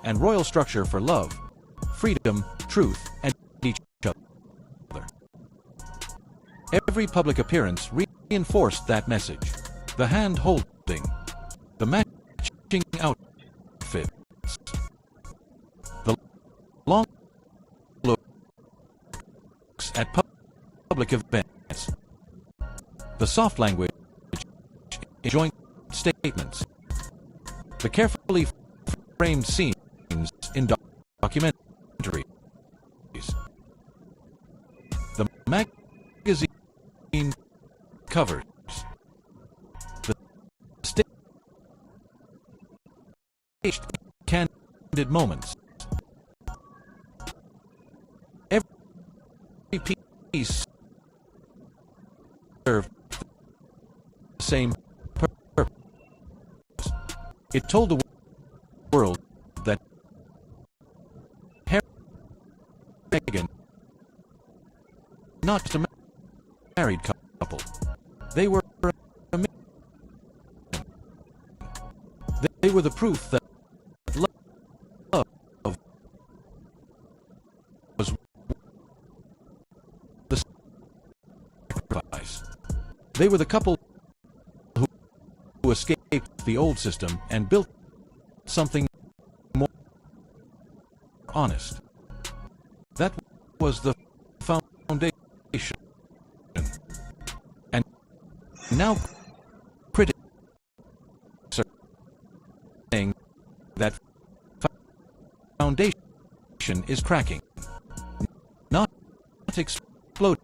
and royal structure for love, freedom, truth, and each other. Every public appearance reinforced that message. The hand-holding, the matching outfits, the long looks at public events, the soft language in joint statements, the carefully framed scenes in documentaries, the magazine covers, the staged candid moments. Every piece served the same purpose. It told the world that Harry and Meghan, not just a married couple, they were the proof that love was the sacrifice. They were the couple who escaped the old system and built something more honest. That was the foundation. And now critics are saying that foundation is cracking, not exploding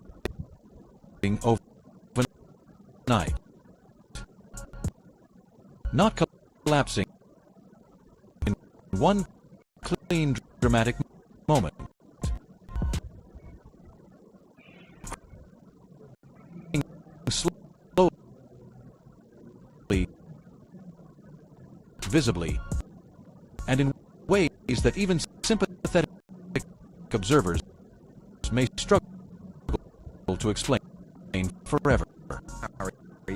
overnight, not collapsing in one clean, dramatic moment. Slowly, visibly, and in ways that even sympathetic observers may struggle to explain forever. Harry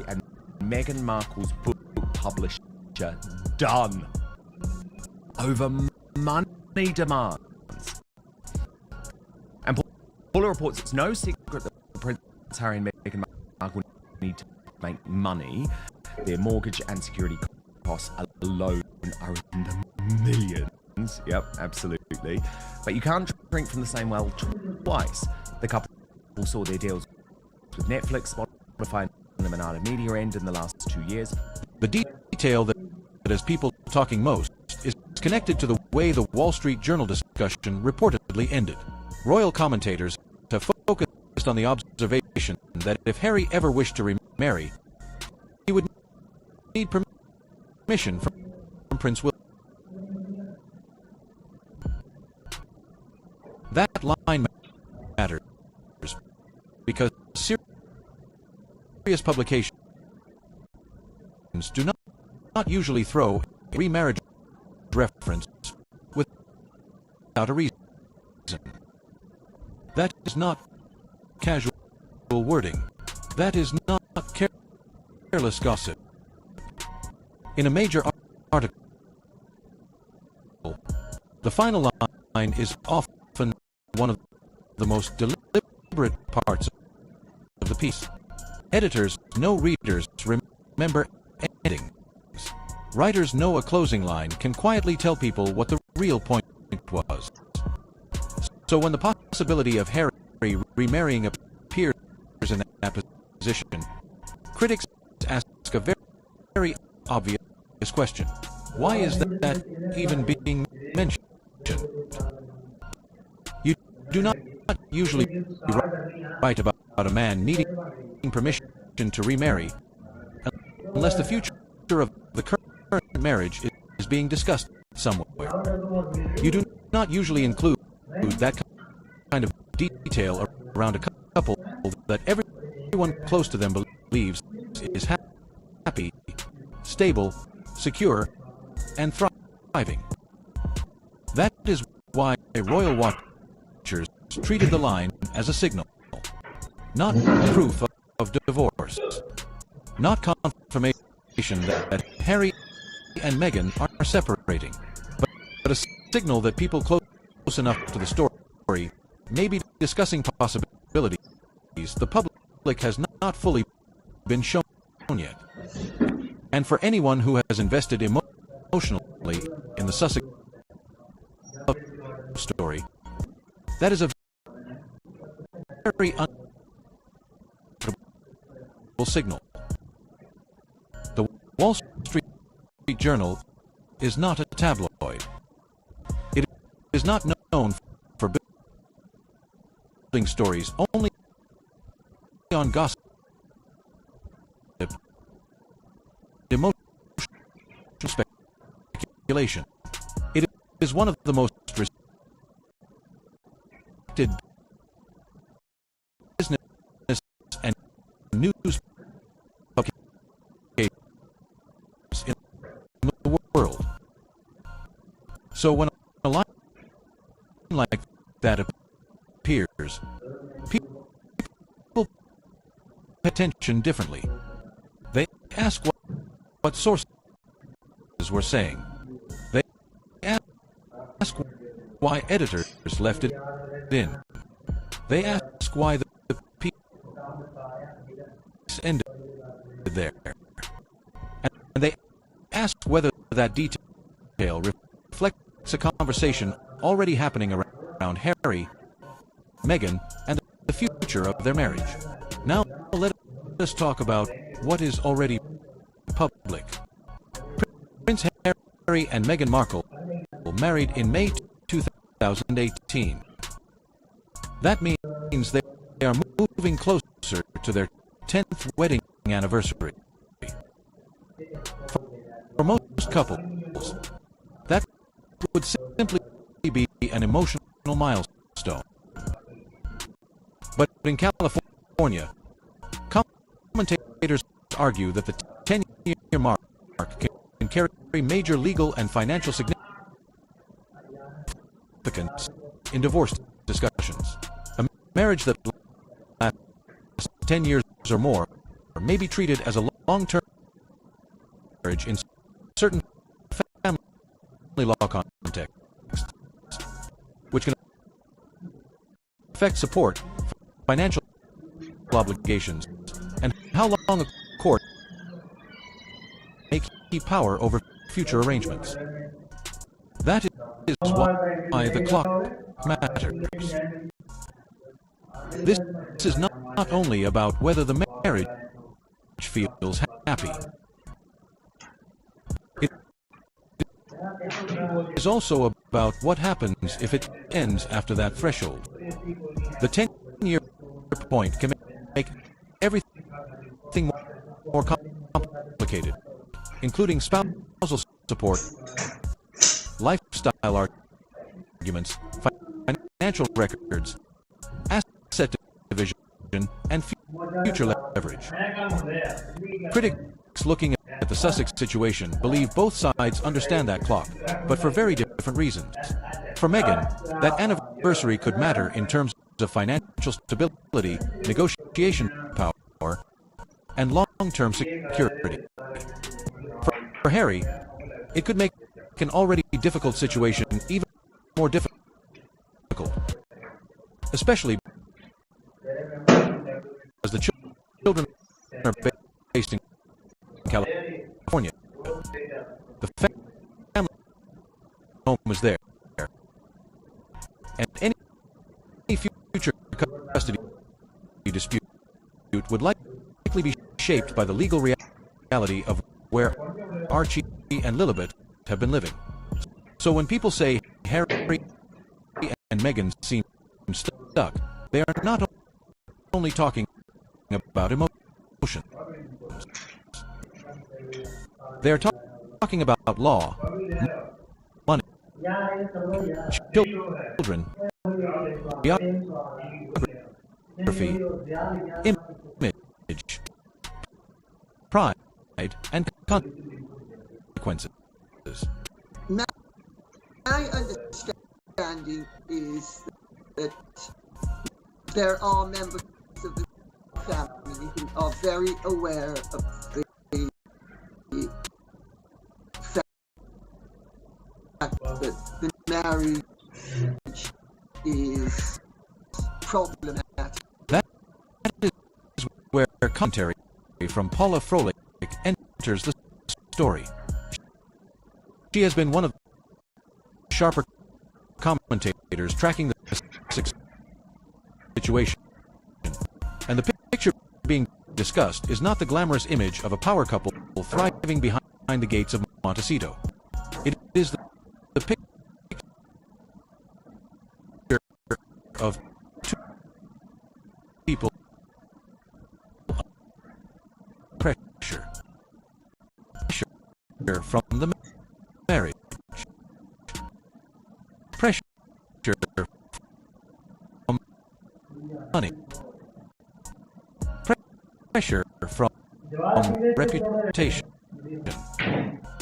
and Meghan Markle's book publisher done over money demands. And Paula reports it's no secret that Prince Harry and Meghan Markle need to make money. Their mortgage and security costs alone are in the millions. Yep, absolutely. But you can't drink from the same well twice. The couple saw their deals with Netflix, Spotify, and the Manada Media end in the last 2 years. The detail that has people talking most is connected to the way the Wall Street Journal discussion reportedly ended. Royal commentators have focused on the observation that if Harry ever wished to remarry, he would need permission from Prince William. That line matters because serious publications do not usually throw a remarriage reference without a reason. That is not casual wording. That is not careless gossip. In a major article, the final line is often one of the most deliberate parts of the piece. Editors know readers remember endings. Writers know a closing line can quietly tell people what the real point was. So when the possibility of Harry remarrying appears in that position, critics ask a very obvious question. Why is that even being mentioned? You do not usually write about a man needing permission to remarry unless the future of the current marriage is being discussed somewhere. You do not usually include that kind of detail around a couple that everyone close to them believes is happy, stable, secure, and thriving. That is why royal watchers treated the line as a signal, not proof of divorce, not confirmation that Harry and Meghan are separating, but a signal that people close enough to the story may be discussing possibilities the public has not fully been shown yet. And for anyone who has invested emotionally in the Sussex story, that is a very uncomfortable signal. The Wall Street Journal is not a tabloid. It is not known for building stories only on gossip, emotional speculation. It is one of the most respected business and news publications in the world. So when a line like that appears, people pay attention differently. They ask what sources were saying. They ask why editors left it in. They ask why the piece ended there. And they ask whether that detail reflects a conversation already happening around Harry, Meghan, and the future of their marriage. Now let us talk about what is already public. Prince Harry and Meghan Markle married in May 2018. That means they are moving closer to their 10th wedding anniversary. For most couples, that would simply be an emotional milestone. But in California, commentators argue that the 10-year mark can carry major legal and financial significance in divorce discussions. A marriage that lasts 10 years or more may be treated as a long-term marriage in certain family law contexts, which can affect support, financial obligations, and how long a court may keep power over future arrangements. That is why the clock matters. This is not only about whether the marriage feels happy. It is also about what happens if it ends after that threshold. The 10-year point can make everything more complicated, including spousal support, lifestyle arguments, financial records, asset division, and future leverage. Critics looking at the Sussex situation believe both sides understand that clock, but for very different reasons. For Meghan, that anniversary could matter in terms of financial stability, negotiation power, and long-term security. For Harry, it could make an already difficult situation even more difficult, especially as the children are based in California. The family home is there, and any future custody dispute would likely be shaped by the legal reality of where Archie and Lilibet have been living. So when people say Harry and Meghan seem stuck, they are not only talking about emotion. They are talking about law, money, children, biography, image, pride, and consequences. My understanding is that there are members of the family who are very aware of the fact that the marriage is problematic. That is where commentary from Paula Froelich enters the story. She has been one of the sharper commentators tracking the situation, and the picture being discussed is not the glamorous image of a power couple thriving behind the gates of Montecito. It is the picture of two people pressure from the marriage, pressure from money, pressure from reputation,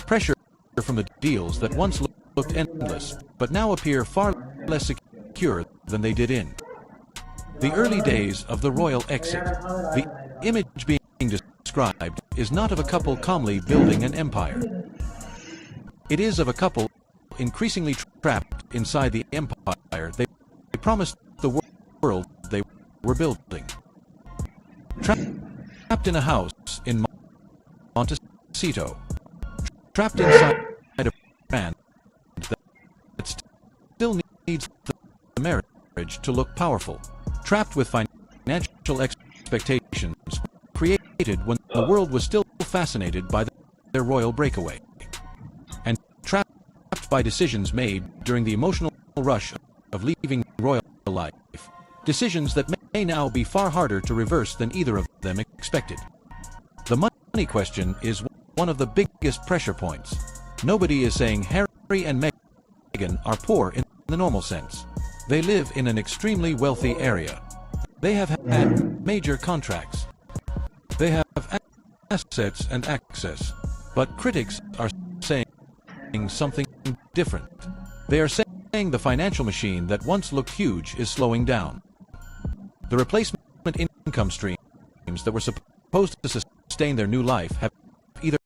pressure from the deals that once looked endless but now appear far less secure than they did in the early days of the royal exit. The image being described is not of a couple calmly building an empire. It is of a couple increasingly trapped inside the empire they promised the world they were building. Trapped in a house in Montecito. Trapped inside a brand that still needs the marriage to look powerful. Trapped with financial expectations created when the world was still fascinated by their royal breakaway. And trapped by decisions made during the emotional rush of leaving royal life. Decisions that may now be far harder to reverse than either of them expected. The money question is one of the biggest pressure points. Nobody is saying Harry and Meghan are poor in the normal sense. They live in an extremely wealthy area. They have had major contracts. They have assets and access. But critics are saying something different. They are saying the financial machine that once looked huge is slowing down. The replacement income streams that were supposed to sustain their new life have either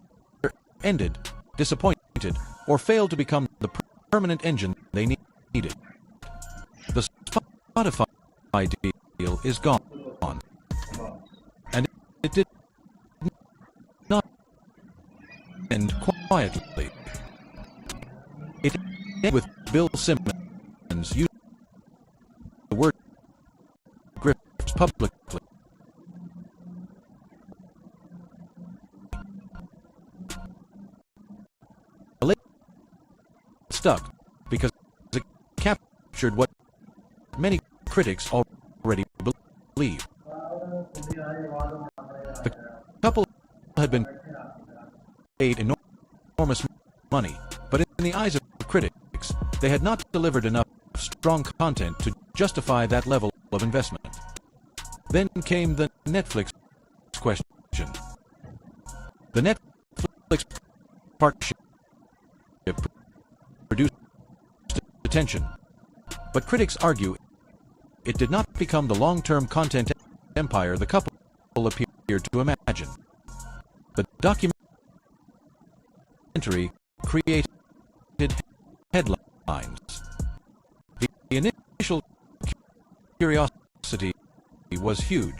ended, disappointed, or failed to become the permanent engine they needed. The Spotify deal is gone, and it did not end quietly. It ended with Bill Simmons using the word grips publicly. The late stuck because it captured what many critics already believe. The couple had been paid enormous money, but in the eyes of critics, they had not delivered enough strong content to justify that level of investment. Then came the Netflix question. The Netflix partnership produced attention, but critics argue it did not become the long-term content empire the couple appeared to imagine. The documentary created headlines. The initial curiosity was huge,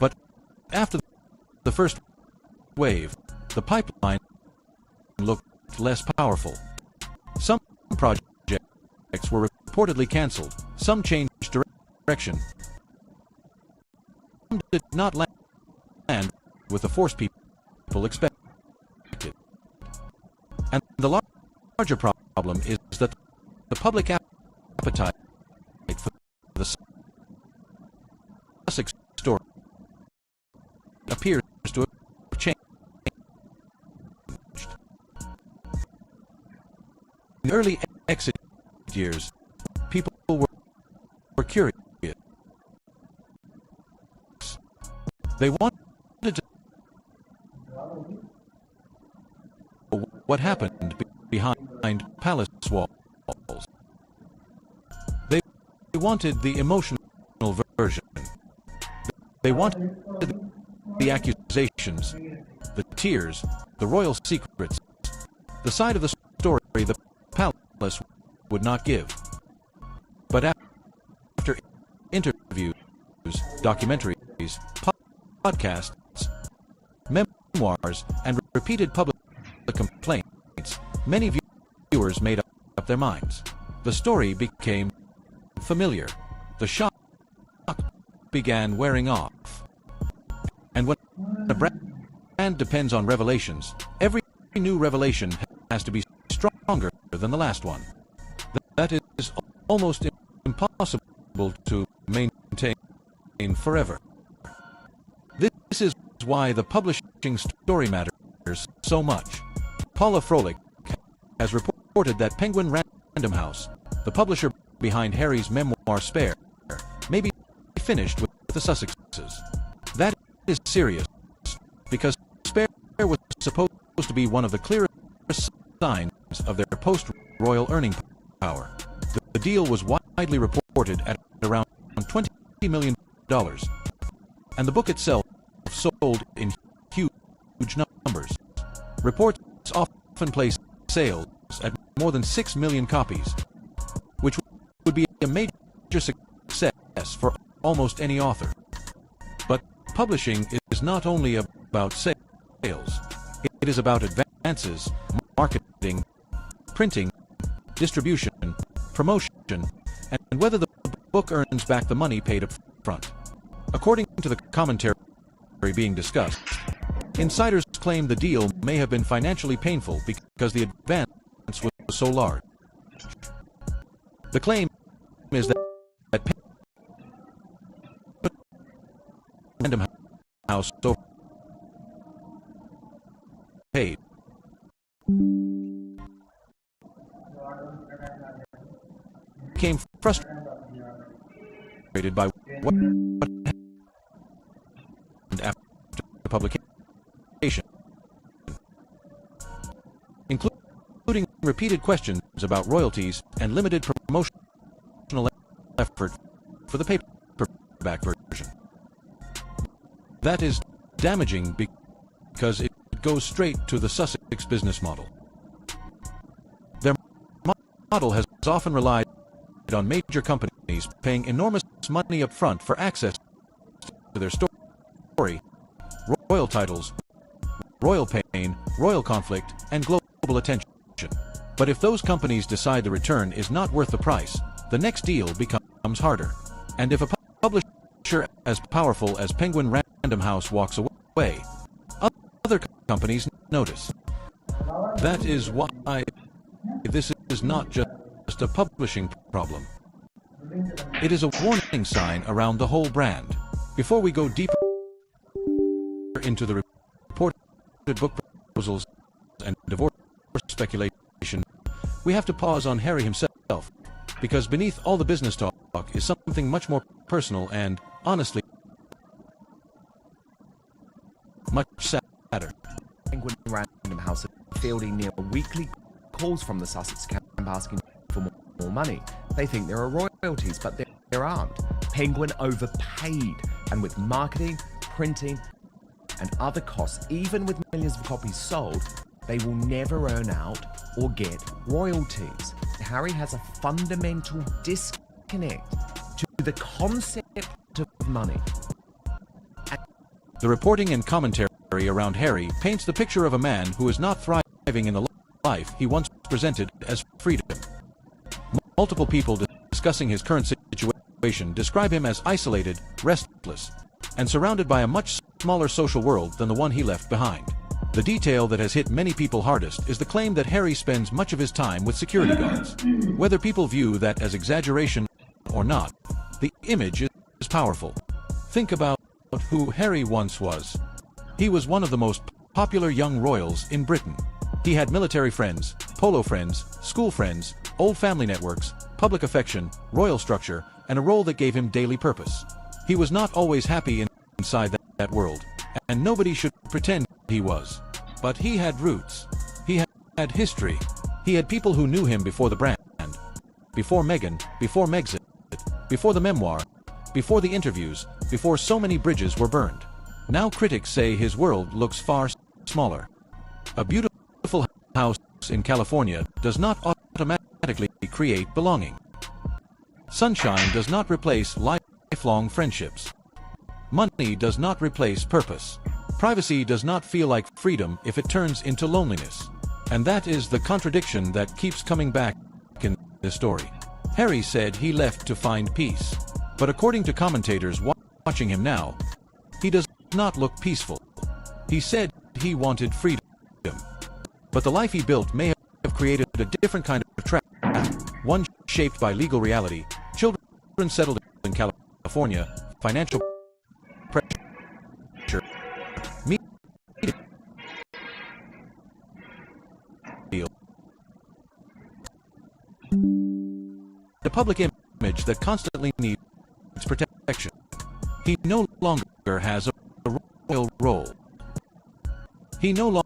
but after the first wave, the pipeline looked less powerful. Some projects were reportedly cancelled, some changed direction, some did not land with the force people expected. And the larger problem is that the public appetite for the Sussex story appears to have changed. In the early exit years, people were curious. They wanted to know what happened behind palace walls. They wanted the emotional version. They wanted the accusations, the tears, the royal secrets, the side of the story the would not give. But after interviews, documentaries, podcasts, memoirs, and repeated public complaints, many viewers made up their minds. The story became familiar. The shock began wearing off. And when a brand depends on revelations, every new revelation has to be stronger than the last one. That is almost impossible to maintain forever. This is why the publishing story matters so much. Paula Froelich has reported that Penguin Random House, the publisher behind Harry's memoir Spare, may be finished with the Sussexes. That is serious, because Spare was supposed to be one of the clearest signs of their post-royal earning power. The deal was widely reported at around $20 million, and the book itself sold in huge numbers. Reports often place sales at more than 6 million copies, which would be a major success for almost any author. But publishing is not only about sales. It is about advances, marketing, printing, distribution, promotion, and whether the book earns back the money paid up front. According to the commentary being discussed, insiders claim the deal may have been financially painful because the advance was so large. The claim is that Random House paid. Became frustrated by what happened after publication, including repeated questions about royalties and limited promotional effort for the paperback version. That is damaging because it goes straight to the Sussex business model. Their model has often relied on major companies paying enormous money up front for access to their story, royal titles, royal pain, royal conflict, and global attention. But if those companies decide the return is not worth the price, the next deal becomes harder. And if a publisher as powerful as Penguin Random House walks away, other companies notice. That is why this is not just a publishing problem. It is a warning sign around the whole brand. Before we go deeper into the reported book proposals and divorce speculation, we have to pause on Harry himself, because beneath all the business talk is something much more personal and, honestly, much sadder. Penguin Random House are fielding near weekly calls from the Sussex camp asking for more money. They think there are royalties, but there aren't. Penguin overpaid, and with marketing, printing, and other costs, even with millions of copies sold, they will never earn out or get royalties. Harry has a fundamental disconnect to the concept of money. The reporting and commentary around Harry paints the picture of a man who is not thriving in the life he once presented as freedom. Multiple people discussing his current situation describe him as isolated, restless, and surrounded by a much smaller social world than the one he left behind. The detail that has hit many people hardest is the claim that Harry spends much of his time with security guards. Whether people view that as exaggeration or not, the image is powerful. Think about who Harry once was. He was one of the most popular young royals in Britain. He had military friends, polo friends, school friends, old family networks, public affection, royal structure, and a role that gave him daily purpose. He was not always happy inside that world, and nobody should pretend he was. But he had roots. He had history. He had people who knew him before the brand, before Meghan, before Megxit, before the memoir, before the interviews, before so many bridges were burned. Now critics say his world looks far smaller. A beautiful house in California does not automatically automatically create belonging. Sunshine does not replace lifelong friendships. Money does not replace purpose. Privacy does not feel like freedom if it turns into loneliness. And that is the contradiction that keeps coming back in this story. Harry said he left to find peace. But according to commentators watching him now, he does not look peaceful. He said he wanted freedom. But the life he built may have created a different kind of trap, one shaped by legal reality, children settled in California, financial pressure, a public image that constantly needs protection. He no longer has a royal role. He no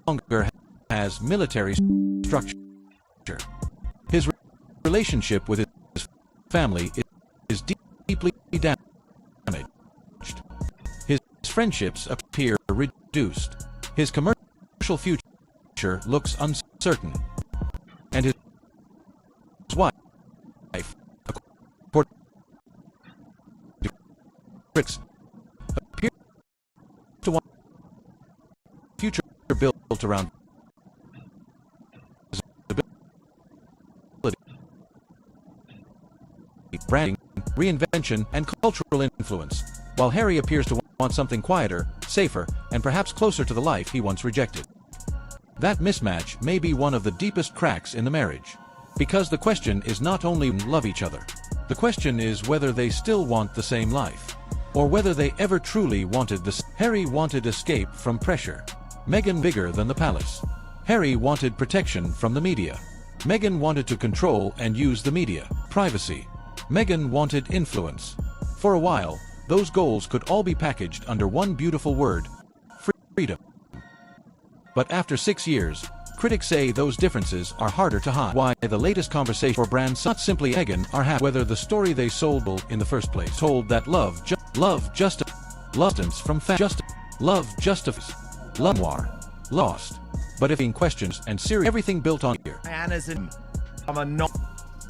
longer has military structure. His relationship with his family is deeply damaged. His friendships appear reduced. His commercial future looks uncertain. And his wife, according to critics, appears to want a future built around branding, reinvention, and cultural influence, while Harry appears to want something quieter, safer, and perhaps closer to the life he once rejected. That mismatch may be one of the deepest cracks in the marriage. Because the question is not only love each other, the question is whether they still want the same life, or whether they ever truly wanted this. Harry wanted escape from pressure. Meghan bigger than the palace. Harry wanted protection from the media. Meghan wanted to control and use the media. Privacy. Meghan wanted influence. For a while, those goals could all be packaged under one beautiful word: freedom. But after 6 years, critics say those differences are harder to hide. Why the latest conversation for brands not simply Meghan are happy whether the story they sold in the first place told that love justifies from justice, love justifies, love noir, lost. But if in questions and serious, everything built on here. Diana's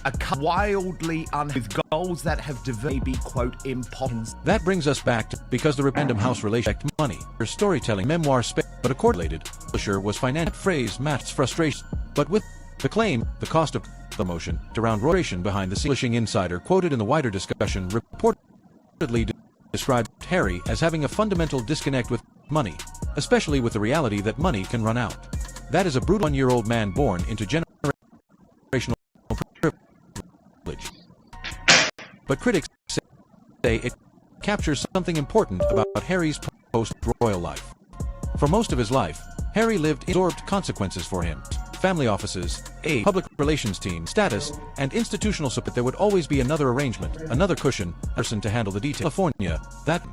a wildly with goals that have maybe quote importance. That brings us back to because the Random House relationship money. Her storytelling memoir space, but a correlated publisher was financial phrase matched frustration. But with the claim, the cost of the motion around rotation behind the publishing insider quoted in the wider discussion reportedly described Harry as having a fundamental disconnect with money, especially with the reality that money can run out. That is a brutal 1-year-old man born into generational privilege. But critics say it captures something important about Harry's post-royal life. For most of his life, Harry lived in absorbed consequences for him. Family offices, aid, public relations team, status, and institutional support. There would always be another arrangement, another cushion, person to handle the details. California, that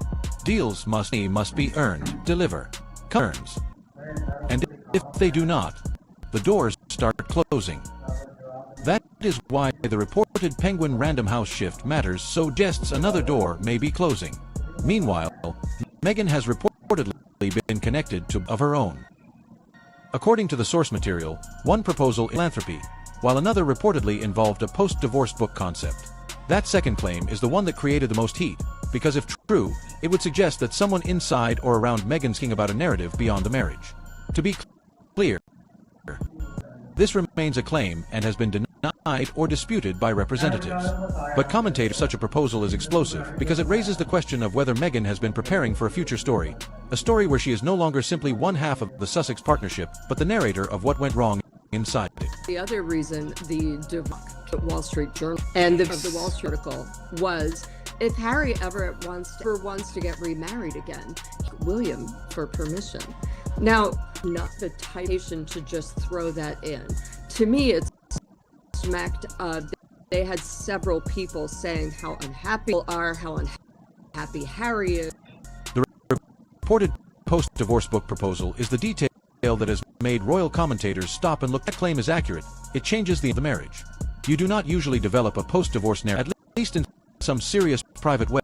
deals must be earned, deliver, terms. And if they do not, the doors start closing. That is why the reported Penguin Random House shift matters so suggests another door may be closing. Meanwhile, Meghan has reportedly been connected to of her own. According to the source material, one proposal is philanthropy, while another reportedly involved a post-divorce book concept. That second claim is the one that created the most heat, because if true, it would suggest that someone inside or around Meghan's thinking about a narrative beyond the marriage. To be clear, this remains a claim and has been denied or disputed by representatives. But commentators such a proposal is explosive because it raises the question of whether Meghan has been preparing for a future story, a story where she is no longer simply one half of the Sussex partnership, but the narrator of what went wrong inside it. The other reason the Wall Street Journal and the Wall Street article was, if Harry ever wants to get remarried again, William for permission. Now, not the temptation to just throw that in. To me, it's smacked. They had several people saying how unhappy people are, how unhappy Harry is. The reported post-divorce book proposal is the detail that has made royal commentators stop and look. That claim is accurate. It changes the marriage. You do not usually develop a post-divorce narrative, at least in some serious private way.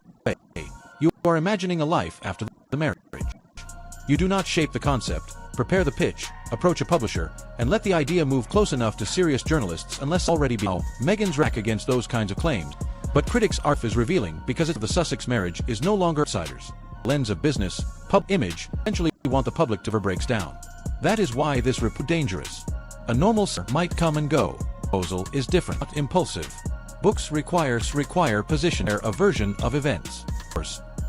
You are imagining a life after the marriage. You do not shape the concept, prepare the pitch, approach a publisher, and let the idea move close enough to serious journalists unless already be Meghan's rack against those kinds of claims. But critics are is revealing because the Sussex marriage is no longer outsiders. Lens of business, pub image, eventually want the public to breaks down. That is why this report dangerous. A normal might come and go. Proposal is different, not impulsive. Books require position a version of events.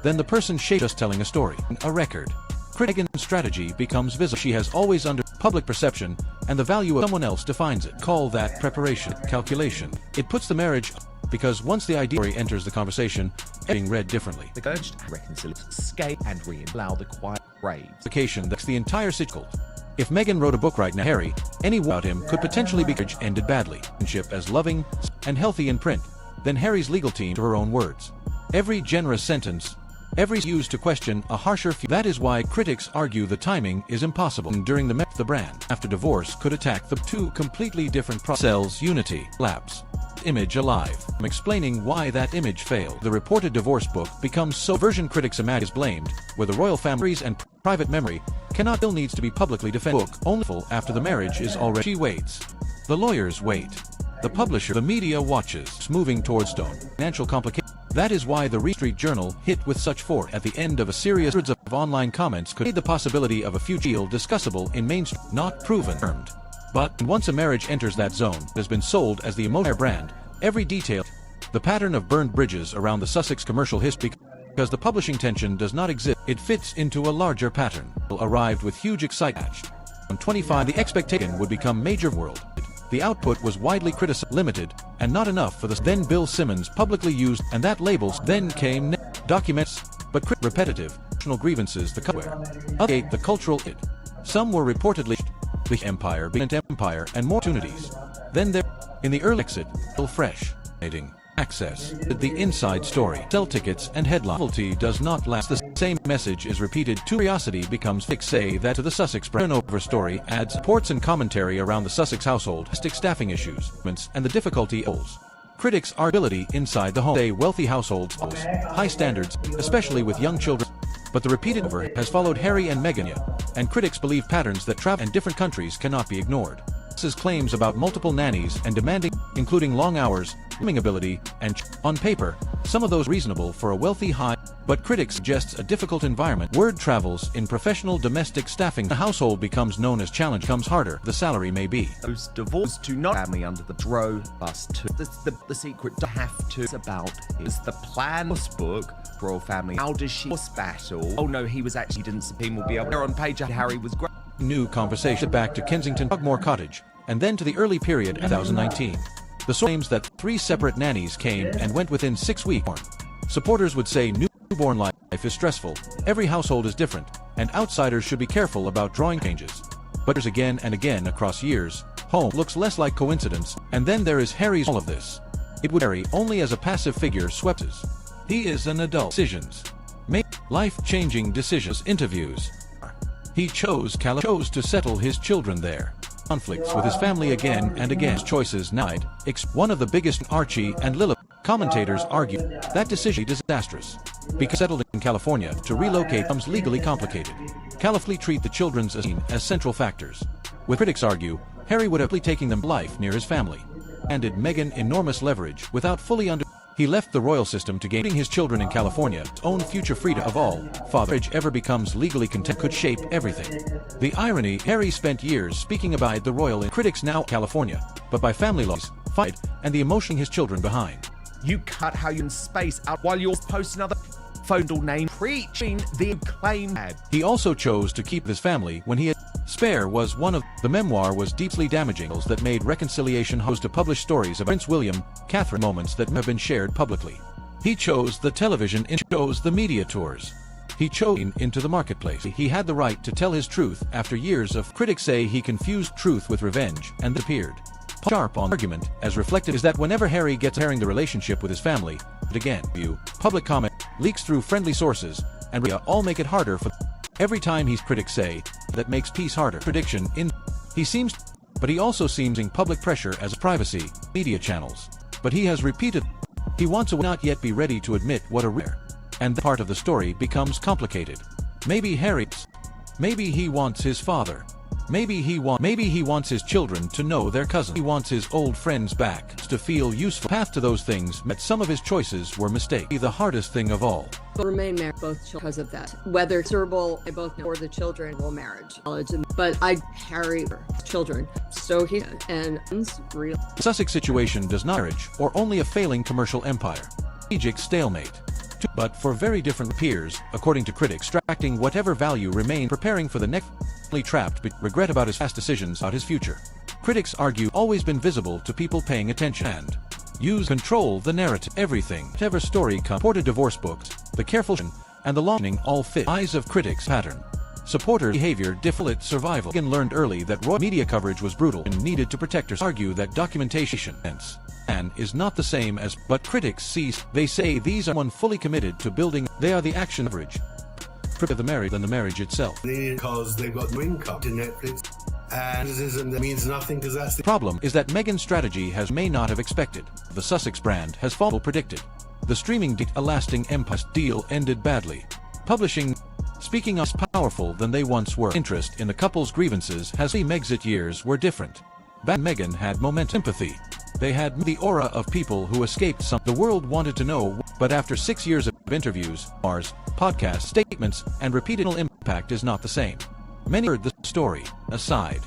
Then the person just telling a story, a record. Meghan's strategy becomes visible. She has always under public perception, and the value of someone else defines it. Call that preparation, calculation. It puts the marriage, because once the idea enters the conversation, being read differently. The urged reconciliation, escape and allow the quiet rage. That's the entire cycle. If Meghan wrote a book right now, Harry, any about him could potentially be ended badly. As loving and healthy in print, then Harry's legal team, to her own words. Every generous sentence, every used to question a harsher. That is why critics argue the timing is impossible. During the brand after divorce could attack the two completely different cells. Unity lapse. Image alive. I'm explaining why that image failed. The reported divorce book becomes so version critics imagine is blamed, where the royal families and private memory cannot still needs to be publicly defended. Book only after the marriage is already. She waits. The lawyers wait. The publisher, the media watches. Moving towards stone. Financial complications. That is why the Wall Street Journal hit with such force at the end of a series of online comments could made the possibility of a future deal discussable in mainstream, not proven. But once a marriage enters that zone, it has been sold as the emotional brand, every detail, the pattern of burned bridges around the Sussex commercial history, because the publishing tension does not exist, it fits into a larger pattern. Arrived with huge excitement. On 25, the expectation would become major world. The output was widely criticized, limited, and not enough for the then Bill Simmons publicly used, and that labels then came documents, but repetitive, grievances the cultural it. Some were reportedly the empire being empire and more opportunities. Then there, in the early exit, still fresh, access, the inside story, sell tickets and headline. Novelty does not last. The same message is repeated. Curiosity becomes fixed. Say that to the Sussex brand. Turnover story adds reports and commentary around the Sussex household, staffing issues, and the difficulty. Critics are ability inside the home. Say wealthy households, high standards, especially with young children. But the repeated over has followed Harry and Meghan, and critics believe patterns that travel in different countries cannot be ignored. His claims about multiple nannies and demanding, including long hours, swimming ability, and on paper, some of those reasonable for a wealthy high, but critics suggests a difficult environment. Word travels in professional domestic staffing. The household becomes known as challenge comes harder. The salary may be. Those divorced to not family under the dro bus to the secret to have to. It's about is the plan book royal family. How does she battle? Oh no, he was actually didn't. People will be able. There on page Harry was great. New conversation back to Kensington Frogmore Cottage, and then to the early period 2019. The claims that 3 separate nannies came and went within 6 weeks. Supporters would say newborn life is stressful, every household is different, and outsiders should be careful about drawing changes. But there's again and again across years, home looks less like coincidence, and then there is Harry's all of this. It would Harry only as a passive figure swept. He is an adult. Decisions. Make life-changing decisions. Interviews. He chose to settle his children there. Conflicts with his family again and again. Choices denied. One of the biggest. Archie and Lilith. Commentators argue that decision is disastrous because settled in California to relocate becomes legally complicated. California treat the children's as central factors. With critics argue, Harry would have been taking them life near his family. Handed Meghan enormous leverage without fully He left the royal system to gain his children in California. Own future freedom of all. Father ever becomes legally content could shape everything. The irony, Harry spent years speaking about the royal in critics now California, but by family laws, fight, and the emotion his children behind. You cut how you in space out while you're post another phone name preaching the claim ad. He also chose to keep his family when he had Spare was one of the memoir was deeply damaging that made reconciliation host to publish stories of Prince William, Catherine moments that have been shared publicly. He chose the television and chose the media tours. He chose into the marketplace. He had the right to tell his truth after years of critics say he confused truth with revenge and appeared. Sharp on argument, as reflected, is that whenever Harry gets airing the relationship with his family, but again, public comment, leaks through friendly sources, and all make it harder for every time critics say that makes peace harder. Prediction in he seems, but he also seems in public pressure as privacy, media channels. But he has repeated he wants to not yet be ready to admit what a rare, and that part of the story becomes complicated. Maybe Harry's Maybe he wants his father. Maybe he wants his children to know their cousin. He wants his old friends back, to feel useful. Path to those things, but some of his choices were mistakes. The hardest thing of all. But remain married both because of that. Whether it's durable, I both know, or the children will marriage. But I Harry children. So he and real. Sussex situation does not marriage, or only a failing commercial empire. Strategic stalemate. But for very different peers, according to critics, extracting whatever value remained, preparing for the next, trapped but regret about his past decisions about his future. Critics argue always been visible to people paying attention and control the narrative. Everything, whatever story reported divorce books, the careful and the longing all fit eyes of critics pattern. Supporter behavior default survival. Meghan learned early that royal media coverage was brutal and needed to protect her. Argue that documentation and is not the same as, but critics see, they say these are one fully committed to building, they are the action average. The marriage than the marriage itself. Because they've got no income to Netflix, and that means nothing because that's the problem is that Meghan's strategy may not have expected. The Sussex brand has fallen predicted. The streaming a lasting empire deal ended badly. Publishing, speaking us powerful than they once were. Interest in the couple's grievances has the Megxit years were different. Meghan had momentum, empathy. They had the aura of people who escaped some. The world wanted to know, but after 6 years of interviews, podcast statements, and repeated impact is not the same. Many heard the story aside.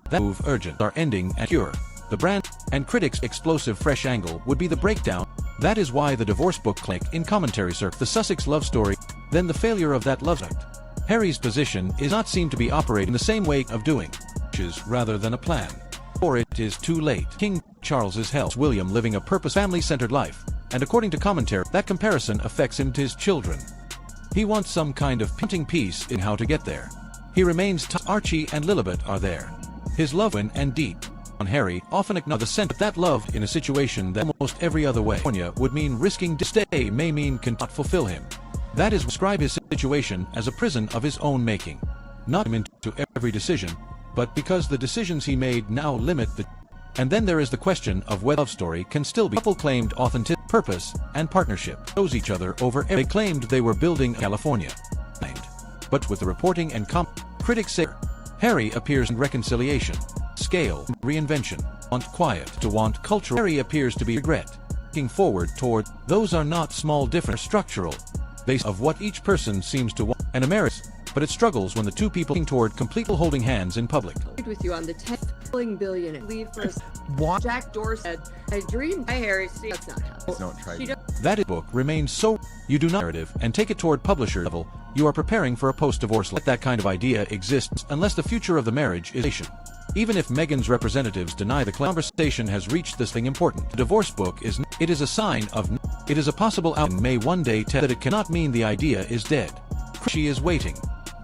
That move urgent are ending and cure. The brand and critics' explosive fresh angle would be the breakdown. That is why the divorce book click in commentary circle the Sussex love story, then the failure of that love act. Harry's position is not seem to be operating the same way of doing, rather than a plan. Or it is too late. King Charles's health, William living a purpose family-centered life, and according to commentary, that comparison affects him to his children. He wants some kind of painting piece in how to get there. He remains Archie and Lilibet are there. His love and deep on Harry often acknowledge the sense that love in a situation that almost every other way would mean risking to stay may mean cannot fulfill him. That is describe his situation as a prison of his own making. Not him into every decision, but because the decisions he made now limit the. And then there is the question of whether love story can still be. Couple claimed authentic purpose and partnership. Chose each other over. They claimed they were building California. But with the reporting and critics say Harry appears in reconciliation, scale, reinvention, want quiet to want cultural. Harry appears to be regret. Looking forward toward those are not small different structural. They of what each person seems to want and America. But it struggles when the two people toward completely holding hands in public. With you on the $10 billion leave for What? Jack Dorsett. I dreamed by Harry. See, that's not happening. It's not true. That book remains so you do not narrative and take it toward publisher level. You are preparing for a post-divorce. Let that kind of idea exists unless the future of the marriage is nation. Even if Meghan's representatives deny the conversation has reached this thing important. The divorce book is it is a sign of it is a possible outcome may one day tell that it cannot mean the idea is dead. She is waiting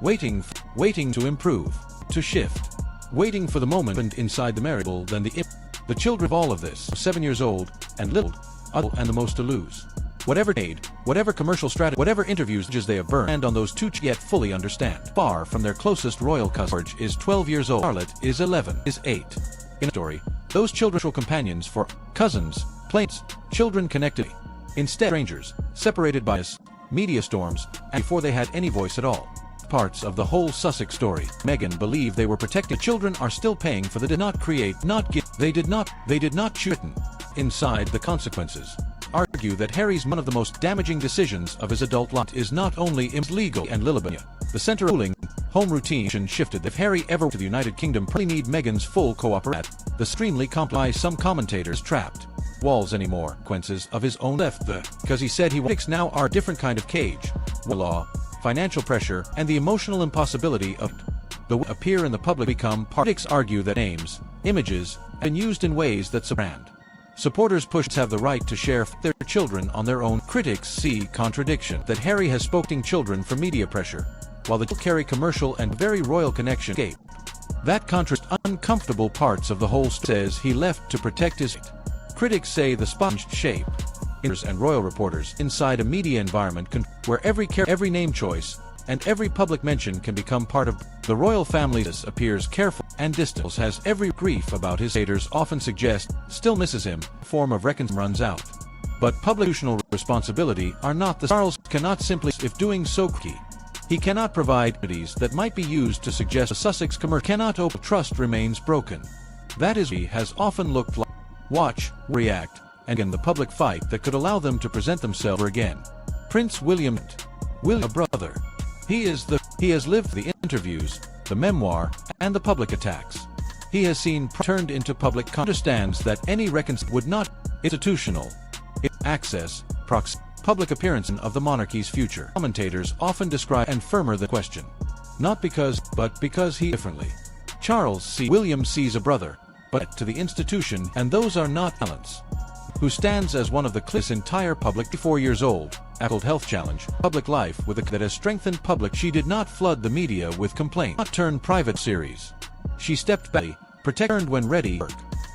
to improve, to shift, waiting for the moment and inside the marriage. Then the children of all of this, 7 years old and little, and the most to lose. Whatever made, whatever commercial strategy, whatever interviews they have burned, and on those two yet fully understand. Far from their closest royal cousin. George is 12 years old. Charlotte is 11, is 8. In a story, those children companions for cousins, planes, children connected. Instead, strangers, separated by us, media storms, and before they had any voice at all. Parts of the whole Sussex story. Meghan believed they were protected. Children are still paying for the did not create, not give. They did not choose inside the consequences. Argue that Harry's one of the most damaging decisions of his adult life is not only illegal and Lilibet. The center ruling, home routine shifted. If Harry ever to the United Kingdom, probably need Meghan's full cooperation. The extremely complex some commentators trapped. Walls anymore. Consequences of his own left because he said politics now are a different kind of cage. Law, financial pressure, and the emotional impossibility of the appear in the public become part. Critics argue that names, images, have been used in ways that brand. Supporters have the right to share their children on their own. Critics see contradiction that Harry has spoken children for media pressure, while the carry commercial and very royal connection escape. That contrasts uncomfortable parts of the whole story. Says he left to protect his. Critics say the sponge shape and royal reporters inside a media environment where every name choice and every public mention can become part of the royal family. This appears careful and distant. Has every grief about his haters often suggest still misses him. Form of reconciliation runs out. But public responsibility are not the. Charles cannot simply if doing so key. He cannot provide remedies that might be used to suggest a Sussex commercial cannot open. Trust remains broken. That is, he has often looked like watch, react, and in the public fight that could allow them to present themselves again. Prince William, a brother. He has lived the interviews, the memoir, and the public attacks. He has seen turned into public understands that any reconciliation would not institutional access, public appearance of the monarchy's future. Commentators often describe and firmer the question. Not because, but because he differently. William sees a brother, but to the institution, and those are not talents. Who stands as one of the clearest entire public 4 years old, Apple Health Challenge, public life with a that has strengthened public. She did not flood the media with complaints, not turn private series. She stepped back, protected when ready.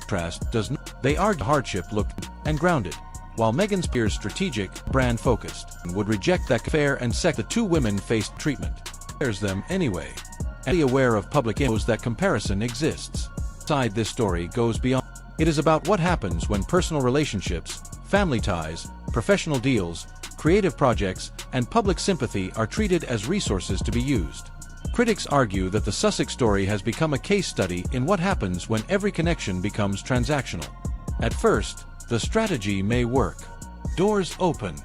Trust does not. They argue hardship looked and grounded, while Meghan's peers strategic, brand focused, and would reject that fair and the two women faced treatment. There's them anyway. And be aware of public knows that comparison exists. Side this story goes beyond. It is about what happens when personal relationships, family ties, professional deals, creative projects, and public sympathy are treated as resources to be used. Critics argue that the Sussex story has become a case study in what happens when every connection becomes transactional. At first, the strategy may work. Doors open.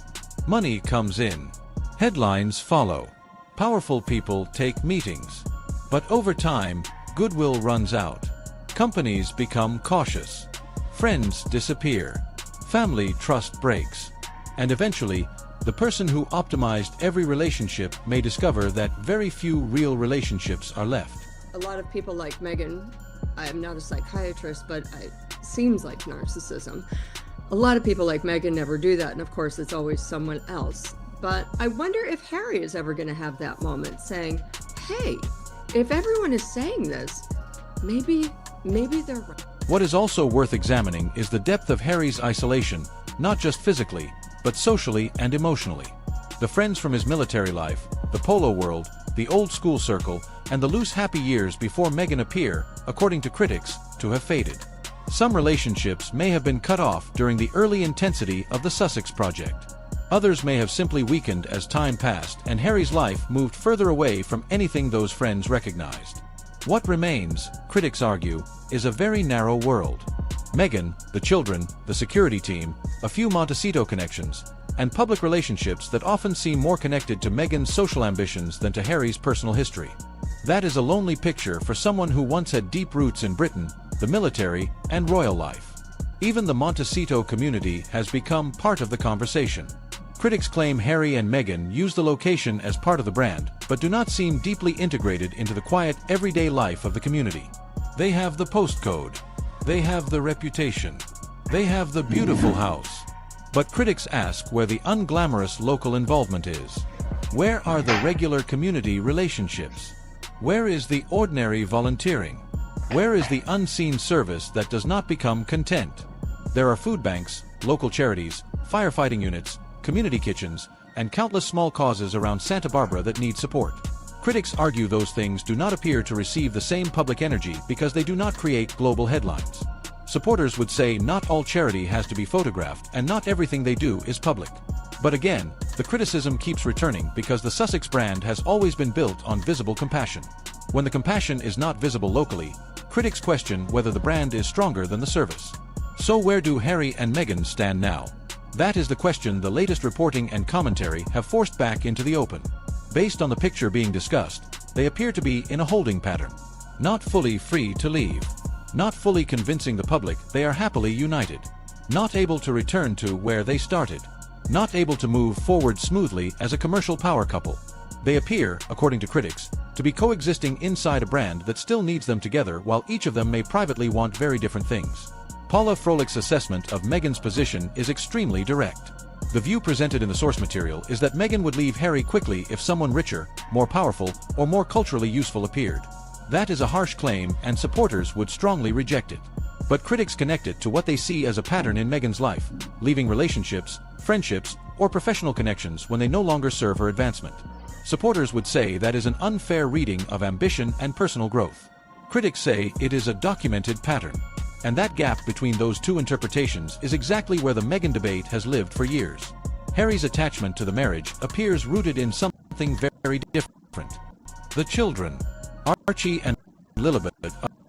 Money comes in. Headlines follow. Powerful people take meetings. But over time, goodwill runs out. Companies become cautious. Friends disappear. Family trust breaks. And eventually, the person who optimized every relationship may discover that very few real relationships are left. A lot of people like Meghan, I am not a psychiatrist, but it seems like narcissism. A lot of people like Meghan never do that, and of course it's always someone else. But I wonder if Harry is ever going to have that moment saying, hey, if everyone is saying this, maybe they're right. What is also worth examining is the depth of Harry's isolation, not just physically, but socially and emotionally. The friends from his military life, the polo world, the old school circle, and the loose happy years before Meghan appear, according to critics, to have faded. Some relationships may have been cut off during the early intensity of the Sussex project. Others may have simply weakened as time passed and Harry's life moved further away from anything those friends recognized. What remains, critics argue, is a very narrow world. Meghan, the children, the security team, a few Montecito connections, and public relationships that often seem more connected to Meghan's social ambitions than to Harry's personal history. That is a lonely picture for someone who once had deep roots in Britain, the military, and royal life. Even the Montecito community has become part of the conversation. Critics claim Harry and Meghan use the location as part of the brand, but do not seem deeply integrated into the quiet, everyday life of the community. They have the postcode. They have the reputation. They have the beautiful house. But critics ask where the unglamorous local involvement is. Where are the regular community relationships? Where is the ordinary volunteering? Where is the unseen service that does not become content? There are food banks, local charities, firefighting units, community kitchens, and countless small causes around Santa Barbara that need support. Critics argue those things do not appear to receive the same public energy because they do not create global headlines. Supporters would say not all charity has to be photographed and not everything they do is public. But again, the criticism keeps returning because the Sussex brand has always been built on visible compassion. When the compassion is not visible locally, critics question whether the brand is stronger than the service. So where do Harry and Meghan stand now? That is the question the latest reporting and commentary have forced back into the open. Based on the picture being discussed, they appear to be in a holding pattern. Not fully free to leave. Not fully convincing the public they are happily united. Not able to return to where they started. Not able to move forward smoothly as a commercial power couple. They appear, according to critics, to be coexisting inside a brand that still needs them together while each of them may privately want very different things. Paula Froelic's assessment of Meghan's position is extremely direct. The view presented in the source material is that Meghan would leave Harry quickly if someone richer, more powerful, or more culturally useful appeared. That is a harsh claim and supporters would strongly reject it. But critics connect it to what they see as a pattern in Meghan's life, leaving relationships, friendships, or professional connections when they no longer serve her advancement. Supporters would say that is an unfair reading of ambition and personal growth. Critics say it is a documented pattern. And that gap between those two interpretations is exactly where the Meghan debate has lived for years. Harry's attachment to the marriage appears rooted in something very different. The children, Archie and Lilibet,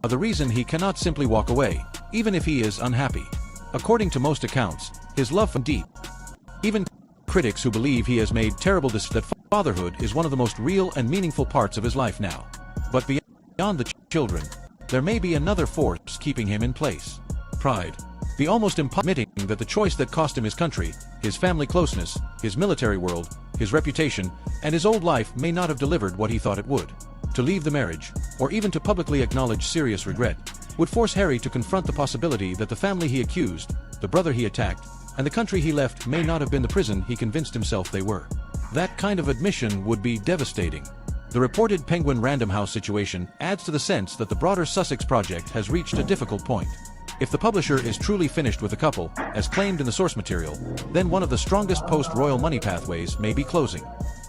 are the reason he cannot simply walk away, even if he is unhappy. According to most accounts, his love for deep. Even critics who believe he has made terrible decisions that fatherhood is one of the most real and meaningful parts of his life now. But beyond the children, there may be another force keeping him in place. Pride. The almost admitting that the choice that cost him his country, his family closeness, his military world, his reputation, and his old life may not have delivered what he thought it would. To leave the marriage, or even to publicly acknowledge serious regret, would force Harry to confront the possibility that the family he accused, the brother he attacked, and the country he left may not have been the prison he convinced himself they were. That kind of admission would be devastating. The reported Penguin Random House situation adds to the sense that the broader Sussex project has reached a difficult point. If the publisher is truly finished with the couple, as claimed in the source material, then one of the strongest post-royal money pathways may be closing.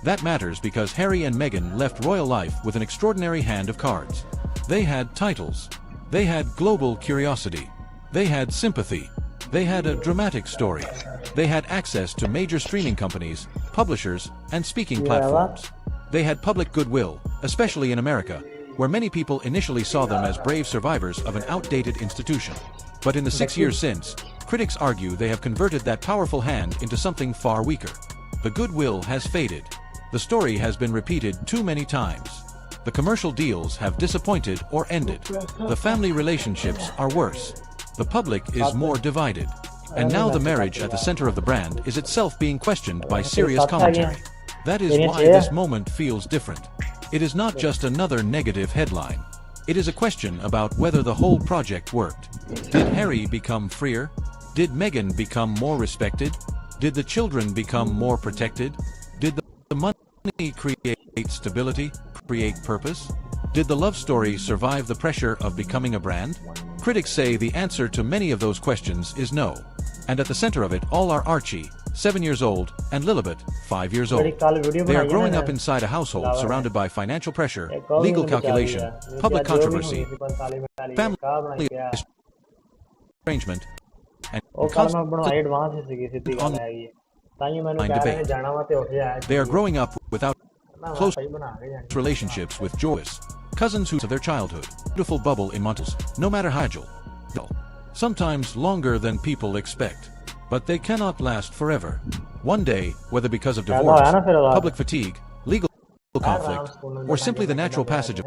That matters because Harry and Meghan left royal life with an extraordinary hand of cards. They had titles. They had global curiosity. They had sympathy. They had a dramatic story. They had access to major streaming companies, publishers, and speaking platforms. They had public goodwill, especially in America, where many people initially saw them as brave survivors of an outdated institution. But in the 6 years since, critics argue they have converted that powerful hand into something far weaker. The goodwill has faded. The story has been repeated too many times. The commercial deals have disappointed or ended. The family relationships are worse. The public is more divided. And now the marriage at the center of the brand is itself being questioned by serious commentary. That is why this moment feels different. It is not just another negative headline. It is a question about whether the whole project worked. Did Harry become freer? Did Meghan become more respected? Did the children become more protected? Did the money create stability, create purpose? Did the love story survive the pressure of becoming a brand? Critics say the answer to many of those questions is no. And at the center of it all are Archie, 7 years old, and Lilibet, 5 years old. They are growing up inside a household surrounded by financial pressure, legal calculation, public controversy, family arrangement, and constant online debate. They are growing up without close relationships with joyous cousins who of their childhood. Beautiful bubble in Montals, no matter how agile. Sometimes longer than people expect. But they cannot last forever. One day, whether because of divorce, public fatigue, legal conflict, or simply the natural passage of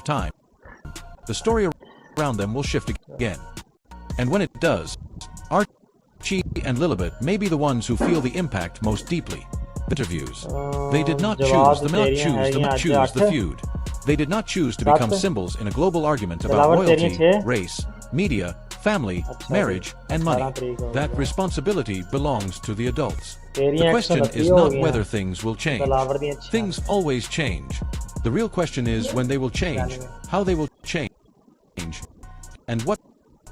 time, the story around them will shift again. And when it does, Archie and Lilibet may be the ones who feel the impact most deeply. Interviews. They did not choose the feud. They did not choose to become symbols in a global argument about royalty, race, media, family, marriage, and money. That responsibility belongs to the adults. The question is not whether things will change. Things always change. The real question is when they will change, how they will change, and what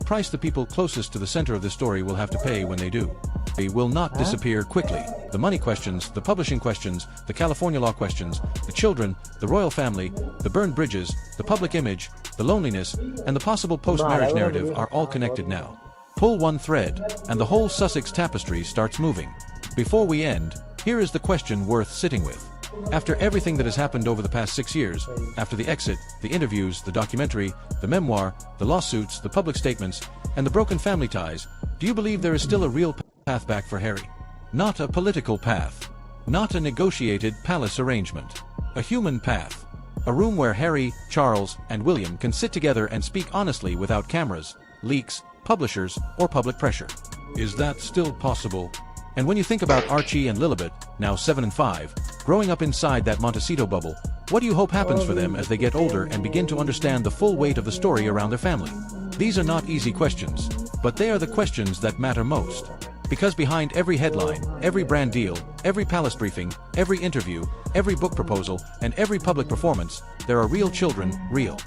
price the people closest to the center of the story will have to pay when they do. They will not disappear quickly. The money questions, the publishing questions, the California law questions, the children, the royal family, the burned bridges, the public image, the loneliness, and the possible post-marriage narrative are all connected now. Pull one thread, and the whole Sussex tapestry starts moving. Before we end, here is the question worth sitting with. After everything that has happened over the past 6 years, after the exit, the interviews, the documentary, the memoir, the lawsuits, the public statements, and the broken family ties, do you believe there is still a real path back for Harry? Not a political path. Not a negotiated palace arrangement. A human path. A room where Harry, Charles, and William can sit together and speak honestly without cameras, leaks, publishers, or public pressure. Is that still possible? And when you think about Archie and Lilibet, now 7 and 5, growing up inside that Montecito bubble, what do you hope happens for them as they get older and begin to understand the full weight of the story around their family? These are not easy questions, but they are the questions that matter most. Because behind every headline, every brand deal, every palace briefing, every interview, every book proposal, and every public performance, there are real children, real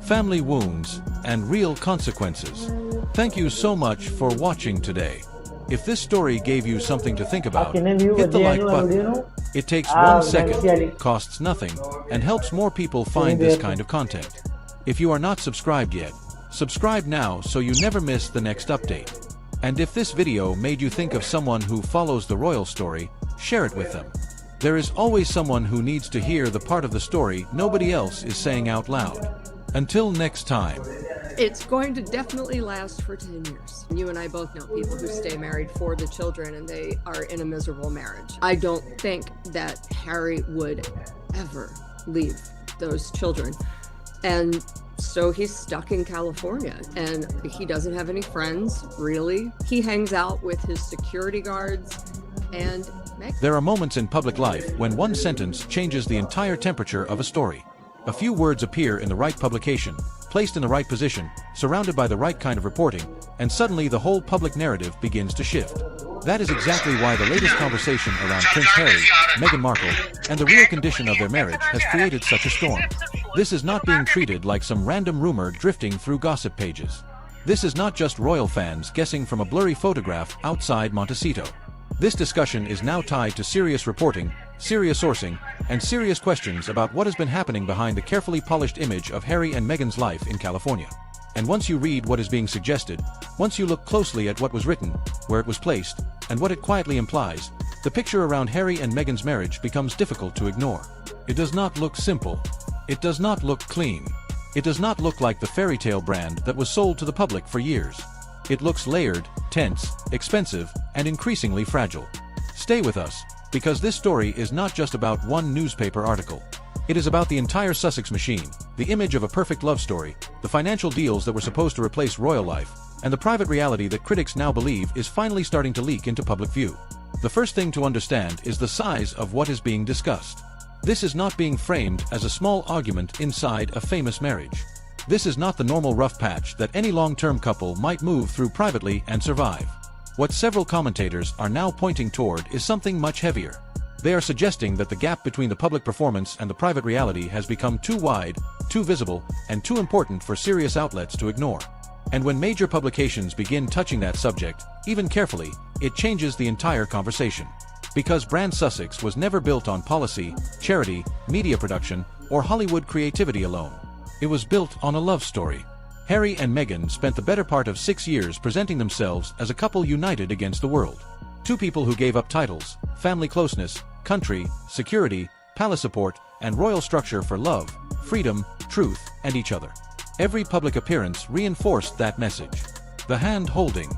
family wounds, and real consequences. Thank you so much for watching today. If this story gave you something to think about, hit the like button. It takes 1 second, costs nothing, and helps more people find this kind of content. If you are not subscribed yet, subscribe now so you never miss the next update. And if this video made you think of someone who follows the royal story, share it with them. There is always someone who needs to hear the part of the story nobody else is saying out loud. Until next time. It's going to definitely last for 10 years. You and I both know people who stay married for the children and they are in a miserable marriage. I don't think that Harry would ever leave those children. And so he's stuck in California and he doesn't have any friends, really. He hangs out with his security guards and Meghan. There are moments in public life when one sentence changes the entire temperature of a story. A few words appear in the right publication, placed in the right position, surrounded by the right kind of reporting, and suddenly the whole public narrative begins to shift. That is exactly why the latest conversation around Prince Harry, Meghan Markle, and the real condition of their marriage has created such a storm. This is not being treated like some random rumor drifting through gossip pages. This is not just royal fans guessing from a blurry photograph outside Montecito. This discussion is now tied to serious reporting, serious sourcing, and serious questions about what has been happening behind the carefully polished image of Harry and Meghan's life in California. And once you read what is being suggested, once you look closely at what was written, where it was placed, and what it quietly implies, the picture around Harry and Meghan's marriage becomes difficult to ignore. It does not look simple. It does not look clean. It does not look like the fairy tale brand that was sold to the public for years. It looks layered, tense, expensive, and increasingly fragile. Stay with us, because this story is not just about one newspaper article. It is about the entire Sussex machine, the image of a perfect love story, the financial deals that were supposed to replace royal life, and the private reality that critics now believe is finally starting to leak into public view. The first thing to understand is the size of what is being discussed. This is not being framed as a small argument inside a famous marriage. This is not the normal rough patch that any long-term couple might move through privately and survive. What several commentators are now pointing toward is something much heavier. They are suggesting that the gap between the public performance and the private reality has become too wide, too visible, and too important for serious outlets to ignore. And when major publications begin touching that subject, even carefully, it changes the entire conversation. Because brand Sussex was never built on policy, charity, media production, or Hollywood creativity alone. It was built on a love story. Harry and Meghan spent the better part of 6 years presenting themselves as a couple united against the world. Two people who gave up titles, family closeness, country, security, palace support, and royal structure for love, freedom, truth, and each other. Every public appearance reinforced that message. The hand-holding,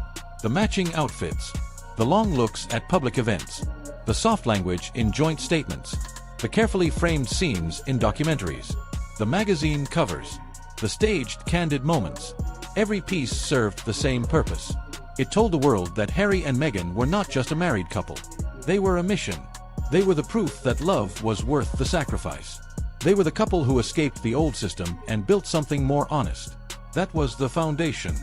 the matching outfits, the long looks at public events, the soft language in joint statements, the carefully framed scenes in documentaries, the magazine covers, the staged candid moments. Every piece served the same purpose. It told the world that Harry and Meghan were not just a married couple. They were a mission. They were the proof that love was worth the sacrifice. They were the couple who escaped the old system and built something more honest. That was the foundation.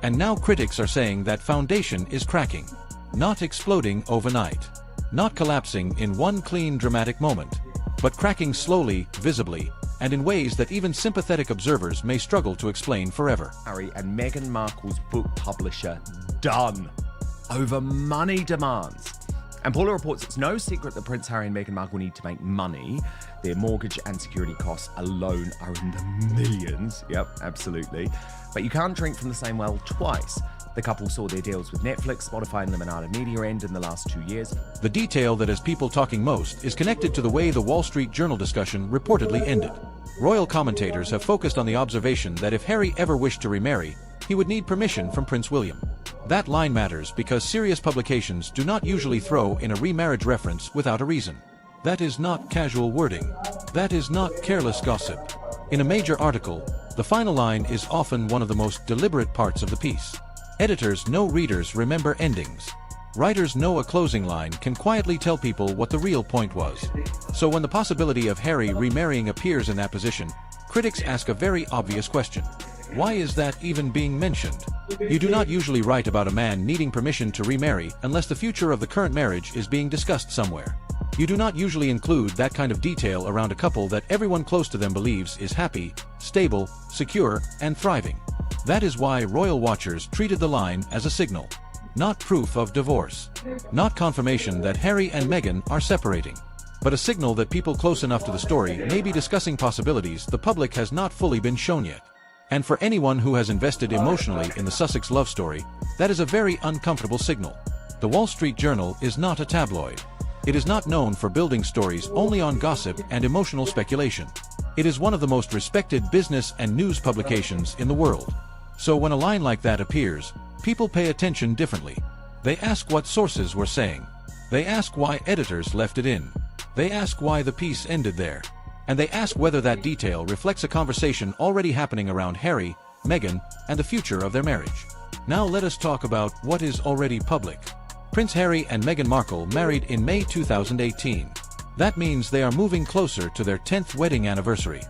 And now critics are saying that foundation is cracking. Not exploding overnight. Not collapsing in one clean dramatic moment. But cracking slowly, visibly, and in ways that even sympathetic observers may struggle to explain forever. Harry and Meghan Markle's book publisher done over money demands. And Paula reports it's no secret that Prince Harry and Meghan Markle need to make money. Their mortgage and security costs alone are in the millions. Yep, absolutely. But you can't drink from the same well twice. The couple saw their deals with Netflix, Spotify, and Lemonade Media end in the last 2 years. The detail that has people talking most is connected to the way the Wall Street Journal discussion reportedly ended. Royal commentators have focused on the observation that if Harry ever wished to remarry, he would need permission from Prince William. That line matters because serious publications do not usually throw in a remarriage reference without a reason. That is not casual wording. That is not careless gossip. In a major article, the final line is often one of the most deliberate parts of the piece. Editors know readers remember endings. Writers know a closing line can quietly tell people what the real point was. So when the possibility of Harry remarrying appears in that position, critics ask a very obvious question. Why is that even being mentioned? You do not usually write about a man needing permission to remarry unless the future of the current marriage is being discussed somewhere. You do not usually include that kind of detail around a couple that everyone close to them believes is happy, stable, secure, and thriving. That is why royal watchers treated the line as a signal. Not proof of divorce. Not confirmation that Harry and Meghan are separating. But a signal that people close enough to the story may be discussing possibilities the public has not fully been shown yet. And for anyone who has invested emotionally in the Sussex love story, that is a very uncomfortable signal. The Wall Street Journal is not a tabloid. It is not known for building stories only on gossip and emotional speculation. It is one of the most respected business and news publications in the world. So when a line like that appears, people pay attention differently. They ask what sources were saying. They ask why editors left it in. They ask why the piece ended there. And they ask whether that detail reflects a conversation already happening around Harry, Meghan, and the future of their marriage. Now let us talk about what is already public. Prince Harry and Meghan Markle married in May 2018. That means they are moving closer to their 10th wedding anniversary.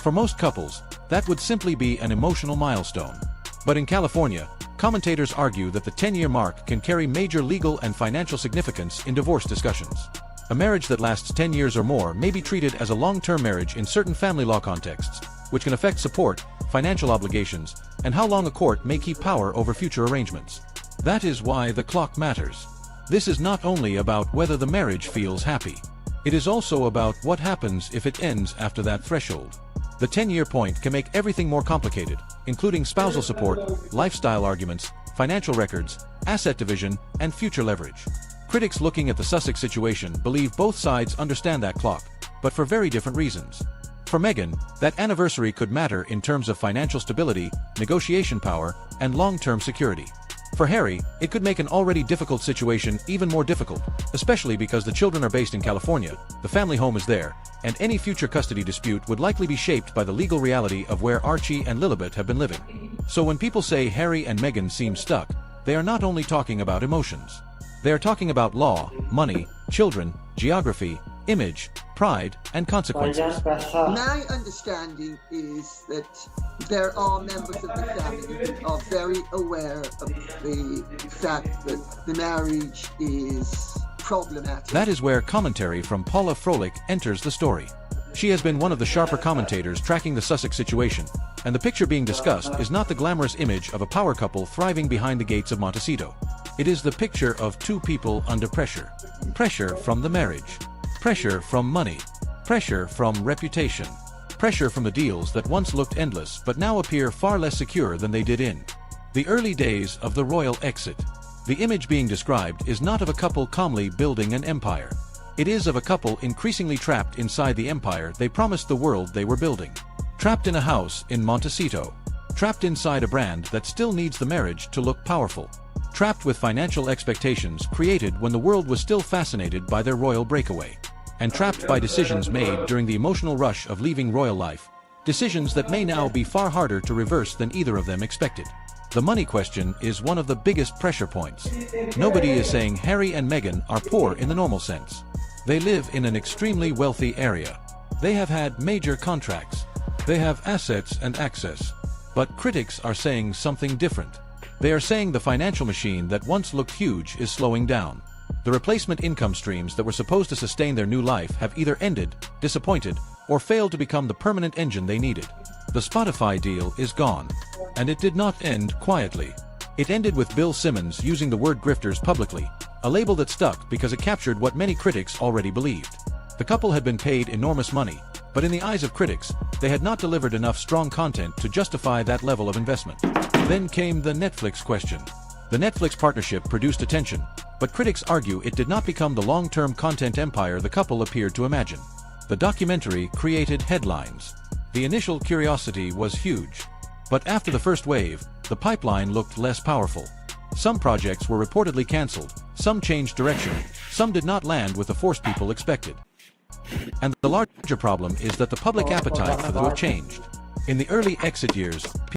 For most couples, that would simply be an emotional milestone. But in California, commentators argue that the 10-year mark can carry major legal and financial significance in divorce discussions. A marriage that lasts 10 years or more may be treated as a long-term marriage in certain family law contexts, which can affect support, financial obligations, and how long a court may keep power over future arrangements. That is why the clock matters. This is not only about whether the marriage feels happy. It is also about what happens if it ends after that threshold. The 10-year point can make everything more complicated, including spousal support, lifestyle arguments, financial records, asset division, and future leverage. Critics looking at the Sussex situation believe both sides understand that clock, but for very different reasons. For Meghan, that anniversary could matter in terms of financial stability, negotiation power, and long-term security. For Harry, it could make an already difficult situation even more difficult, especially because the children are based in California, the family home is there, and any future custody dispute would likely be shaped by the legal reality of where Archie and Lilibet have been living. So when people say Harry and Meghan seem stuck, they are not only talking about emotions. They are talking about law, money, children, geography, image, pride, and consequences. My understanding is that there are members of the family who are very aware of the fact that the marriage is problematic. That is where commentary from Paula Froelich enters the story. She has been one of the sharper commentators tracking the Sussex situation, and the picture being discussed is not the glamorous image of a power couple thriving behind the gates of Montecito. It is the picture of two people under pressure. Pressure from the marriage. Pressure from money. Pressure from reputation. Pressure from the deals that once looked endless but now appear far less secure than they did in the early days of the royal exit. The image being described is not of a couple calmly building an empire. It is of a couple increasingly trapped inside the empire they promised the world they were building. Trapped in a house in Montecito. Trapped inside a brand that still needs the marriage to look powerful. Trapped with financial expectations created when the world was still fascinated by their royal breakaway. And trapped by decisions made during the emotional rush of leaving royal life. Decisions that may now be far harder to reverse than either of them expected. The money question is one of the biggest pressure points. Nobody is saying Harry and Meghan are poor in the normal sense. They live in an extremely wealthy area. They have had major contracts. They have assets and access. But critics are saying something different. They are saying the financial machine that once looked huge is slowing down. The replacement income streams that were supposed to sustain their new life have either ended, disappointed, or failed to become the permanent engine they needed. The Spotify deal is gone. And it did not end quietly. It ended with Bill Simmons using the word grifters publicly, a label that stuck because it captured what many critics already believed. The couple had been paid enormous money, but in the eyes of critics, they had not delivered enough strong content to justify that level of investment. Then came the Netflix question. The Netflix partnership produced attention, but critics argue it did not become the long-term content empire the couple appeared to imagine. The documentary created headlines. The initial curiosity was huge. But after the first wave, the pipeline looked less powerful. Some projects were reportedly cancelled, some changed direction, some did not land with the force people expected. And the larger problem is that the public appetite for them changed. In the early exit years,